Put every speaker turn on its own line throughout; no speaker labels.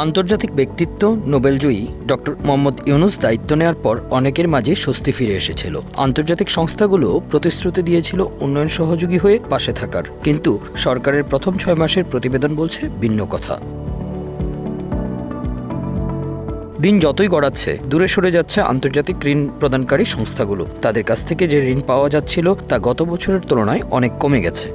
আন্তর্জাতিক ব্যক্তিত্ব নোবেলজয়ী ডক্টর মোহাম্মদ ইউনূস দায়িত্ব নেওয়ার পর অনেকের মাঝে স্বস্তি ফিরে এসেছিল। আন্তর্জাতিক সংস্থাগুলো প্রতিশ্রুতি দিয়েছিল উন্নয়ন সহযোগী হয়ে পাশে থাকার, কিন্তু সরকারের প্রথম 6 মাসের প্রতিবেদন বলছে ভিন্ন কথা। দিন যতই গড়াচ্ছে, দূরে সরে যাচ্ছে আন্তর্জাতিক ঋণ প্রদানকারী সংস্থাগুলো। তাদের কাছ থেকে যে ঋণ পাওয়া যাচ্ছিল তা গত বছরের তুলনায় অনেক কমে গেছে।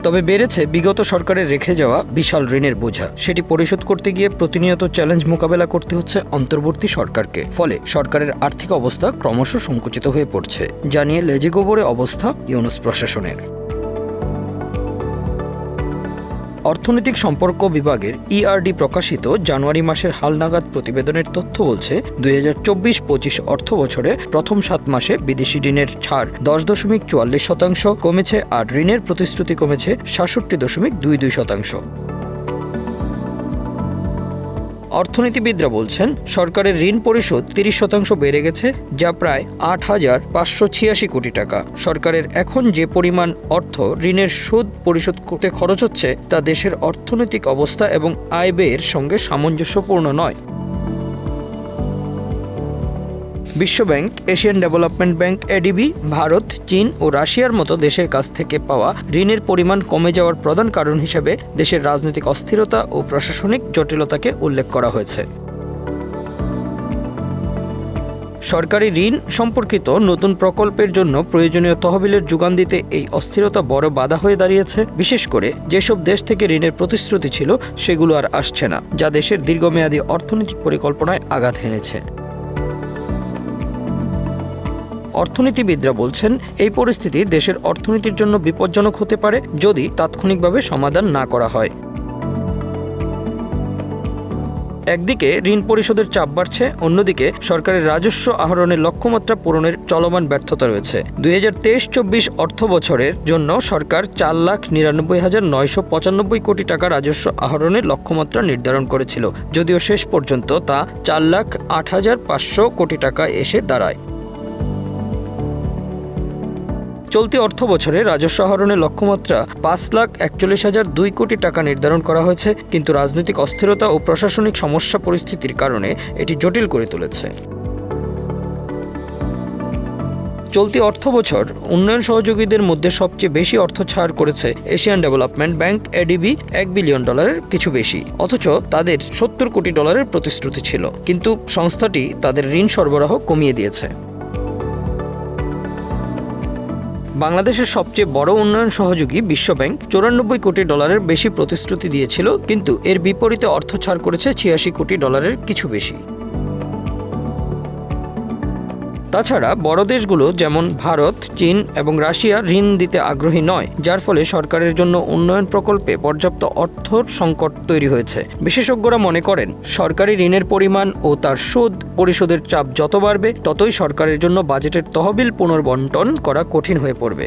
তবে বেড়েছে বিগত সরকারের রেখে যাওয়া বিশাল ঋণের বোঝা। সেটি পরিশোধ করতে গিয়ে প্রতিনিয়ত চ্যালেঞ্জ মোকাবেলা করতে হচ্ছে অন্তর্বর্তী সরকারকে। ফলে সরকারের আর্থিক অবস্থা ক্রমশ সংকুচিত হয়ে পড়ছে, জানিয়ে লেজে গোবরে অবস্থা ইউনূস প্রশাসনের। অর্থনৈতিক সম্পর্ক বিভাগের ইআরডি প্রকাশিত জানুয়ারি মাসের হালনাগাদ প্রতিবেদনের তথ্য বলছে, 2024-25 অর্থ বছরে প্রথম 7 মাসে বিদেশি ঋণের ছাড় 10.44% কমেছে, আর ঋণের প্রতিশ্রুতি কমেছে 66.22%। অর্থনীতিবিদরা বলছেন, সরকারের ঋণ পরিশোধ 30% বেড়ে গেছে, যা প্রায় 8,586 কোটি টাকা। সরকারের এখন যে পরিমাণ অর্থ ঋণের সুদ পরিশোধ করতে খরচ হচ্ছে তা দেশের অর্থনৈতিক অবস্থা এবং আয় ব্যয়ের সঙ্গে সামঞ্জস্যপূর্ণ নয়। বিশ্বব্যাংক, Asian development bank ADB, Bharat, চীন ও রাশিয়ার মতো দেশের কাছ থেকে পাওয়া ঋণের পরিমাণ কমে যাওয়ার প্রধান কারণ হিসেবে দেশের রাজনৈতিক অস্থিরতা ও প্রশাসনিক জটিলতাকে উল্লেখ করা হয়েছে। সরকারি ঋণ সম্পর্কিত নতুন প্রকল্পের জন্য প্রয়োজনীয় তহবিলের যোগান দিতে এই অস্থিরতা বড় বাধা হয়ে দাঁড়িয়েছে। বিশেষ করে যেসব দেশ থেকে ঋণের প্রতিশ্রুতি ছিল সেগুলো আর আসছে না, যা দেশের দীর্ঘমেয়াদী অর্থনৈতিক পরিকল্পনায় আঘাত হেনেছে। অর্থনীতিবিদরা বলছেন, এই পরিস্থিতি দেশের অর্থনীতির জন্য বিপজ্জনক হতে পারে যদি তাৎক্ষণিকভাবে সমাধান না করা হয়। একদিকে ঋণ পরিশোধের চাপ বাড়ছে, অন্যদিকে সরকারের রাজস্ব আহরণের লক্ষ্যমাত্রা পূরণের চলমান ব্যর্থতা রয়েছে। 2023-24 অর্থ বছরের জন্য সরকার 4,99,995 কোটি টাকা রাজস্ব আহরণের লক্ষ্যমাত্রা নির্ধারণ করেছিল, যদিও শেষ পর্যন্ত তা 4,08,500 কোটি টাকা এসে দাঁড়ায়। চলতি অর্থ বছরে রাজস্ব আহরণের লক্ষ্যমাত্রা 5,41,002 কোটি টাকা নির্ধারণ করা হয়েছে, কিন্তু রাজনৈতিক অস্থিরতা ও প্রশাসনিক সমস্যা পরিস্থিতির কারণে এটি জটিল করে তুলেছে। চলতি অর্থ বছর উন্নয়ন সহযোগীদের মধ্যে সবচেয়ে বেশি অর্থ ছাড় করেছে Asian development bank ADB, $1 billion কিছু বেশি, অথচ তাদের $70 কোটি প্রতিশ্রুতি ছিল, কিন্তু সংস্থাটি তাদের ঋণ সরবরাহ কমিয়ে দিয়েছে। বাংলাদেশের সবচেয়ে বড় উন্নয়ন সহযোগী বিশ্বব্যাংক $94 কোটি বেশি প্রতিশ্রুতি দিয়েছিল, কিন্তু এর বিপরীতে অর্থ ছাড় করেছে $86 কোটি কিছু বেশি। তাছাড়া বড় দেশগুলো যেমন ভারত, চীন এবং রাশিয়া ঋণ দিতে আগ্রহী নয়, যার ফলে সরকারের জন্য উন্নয়ন প্রকল্পে পর্যাপ্ত অর্থর সংকট তৈরি হয়েছে। বিশেষজ্ঞরা মনে করেন, সরকারি ঋণের পরিমাণ ও তার সুদ পরিশোধের চাপ যত বাড়বে, ততই সরকারের জন্য বাজেটের তহবিল পুনর্বণ্টন করা কঠিন হয়ে পড়বে।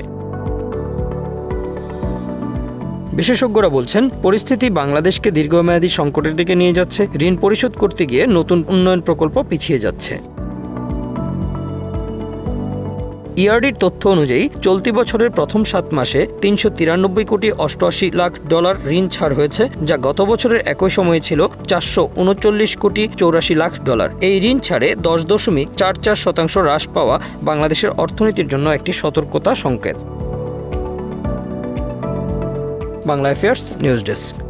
বিশেষজ্ঞরা বলছেন, পরিস্থিতি বাংলাদেশকে দীর্ঘমেয়াদী সংকটের দিকে নিয়ে যাচ্ছে। ঋণ পরিশোধ করতে গিয়ে নতুন উন্নয়ন প্রকল্প পিছিয়ে যাচ্ছে। ইআরডির তথ্য অনুযায়ী চলতি বছরের প্রথম 7 মাসে $393.88 কোটি ঋণ ছাড় হয়েছে, যা গত বছরের একই সময়ে ছিল $439.84 কোটি। এই ঋণ ছাড়ে 10.44% হ্রাস পাওয়া বাংলাদেশের অর্থনীতির জন্য একটি সতর্কতা সংকেত। Bangla affairs news desk.